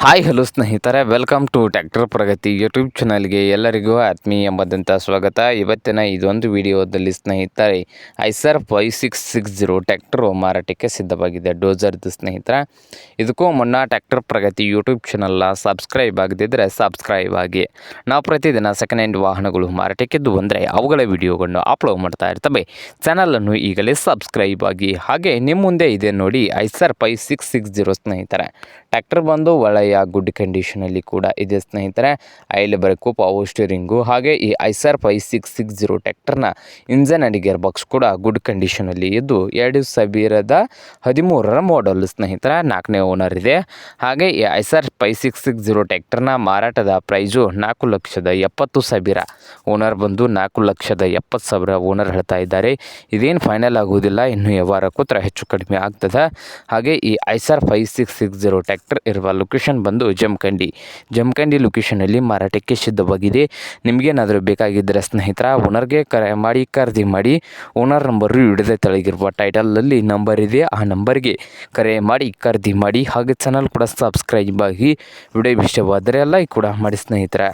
Hi hello ಸ್ನೇಹಿತರೆ, welcome to tractor Pragati YouTube ಚಾನಲ್ಗೆ ಎಲ್ಲರಿಗೂ ಆತ್ಮೀಯವಾದಂಥ ಸ್ವಾಗತ. ಇವತ್ತಿನ ಇದೊಂದು ವಿಡಿಯೋದಲ್ಲಿ ಸ್ನೇಹಿತರೆ ಐಸರ್ 5660 ಟ್ರ್ಯಾಕ್ಟರು ಮಾರಾಟಕ್ಕೆ ಸಿದ್ಧವಾಗಿದೆ. ಡೋಜರ್ದು ಸ್ನೇಹಿತರೆ, ಇದಕ್ಕೂ ಮುನ್ನ ಟ್ರ್ಯಾಕ್ಟರ್ ಪ್ರಗತಿ ಯೂಟ್ಯೂಬ್ ಚಾನಲ್ನ ಸಬ್ಸ್ಕ್ರೈಬ್ ಆಗದಿದ್ದರೆ ಸಬ್ಸ್ಕ್ರೈಬ್ ಆಗಿ. ನಾವು ಪ್ರತಿದಿನ ಸೆಕೆಂಡ್ ಹ್ಯಾಂಡ್ ವಾಹನಗಳು ಮಾರಾಟಕ್ಕಿದ್ದು ಬಂದರೆ ಅವುಗಳ ವಿಡಿಯೋಗಳನ್ನು ಅಪ್ಲೋಡ್ ಮಾಡ್ತಾ ಇರ್ತವೆ. ಚಾನಲನ್ನು ಈಗಲೇ ಸಬ್ಸ್ಕ್ರೈಬ್ ಆಗಿ. ಹಾಗೆ ನಿಮ್ಮ ಮುಂದೆ ಇದೆ ನೋಡಿ ಐಸರ್ 5660 ಸ್ನೇಹಿತರೆ. ಟ್ರ್ಯಾಕ್ಟರ್ ಬಂದು ಒಳ್ಳೆಯ ಗುಡ್ ಕಂಡೀಷನಲ್ಲಿ ಕೂಡ ಇದೆ ಸ್ನೇಹಿತರೆ. ಆಯಿಲ್ ಬ್ರೇಕು, ಪವರ್ ಸ್ಟೀರಿಂಗು, ಹಾಗೆ ಈ ಐಸರ್ 5660 ಟ್ರ್ಯಾಕ್ಟರ್ನ ಇಂಜನ್ ಅಂಡ್ ಗೇರ್ ಬಾಕ್ಸ್ ಕೂಡ ಗುಡ್ ಕಂಡೀಷನಲ್ಲಿ ಇದ್ದು 2013ರ ಮಾಡಲ್ ಸ್ನೇಹಿತರೆ. 4ನೇ ಓನರ್ ಇದೆ. ಹಾಗೆ ಈ ಐಸರ್ 5660 ಟ್ರ್ಯಾಕ್ಟರ್ನ ಮಾರಾಟದ ಪ್ರೈಸು 4,70,000. ಓನರ್ ಬಂದು 4,70,000 ಓನರ್ ಹೇಳ್ತಾ ಇದ್ದಾರೆ. ಇದೇನು ಫೈನಲ್ ಆಗುವುದಿಲ್ಲ, ಇನ್ನು ವ್ಯವಹಾರ ಕೂತ್ರೆ ಹೆಚ್ಚು ಕಡಿಮೆ ಆಗ್ತದೆ. ಹಾಗೆ ಈ ಐಸರ್ 5660 ಟ್ರ್ಯಾಕ್ಟರ್ ಇರುವ ಲೊಕೇಶನ್ ಬಂದು ಜಮಖಂಡಿ ಲೊಕೇಶನಲ್ಲಿ ಮಾರಾಟಕ್ಕೆ ಸಿದ್ಧವಾಗಿದೆ. ನಿಮಗೇನಾದರೂ ಬೇಕಾಗಿದ್ದರೆ ಸ್ನೇಹಿತರ ಓನರ್ಗೆ ಕರೆ ಮಾಡಿ ಖರೀದಿ ಮಾಡಿ. ಓನರ್ ನಂಬರು ಹಿಡಿದ ತೆಳಗಿರುವ ಟೈಟಲಲ್ಲಿ ನಂಬರ್ ಇದೆ, ಆ ನಂಬರ್ಗೆ ಕರೆ ಮಾಡಿ ಖರೀದಿ ಮಾಡಿ. ಹಾಗೆ ಚಾನಲ್ ಕೂಡ ಸಬ್ಸ್ಕ್ರೈಬ್ ಆಗಿ. ವಿಡಿಯೋ ಇಷ್ಟವಾದರೆ ಲೈಕ್ ಕೂಡ ಮಾಡಿ ಸ್ನೇಹಿತರೆ.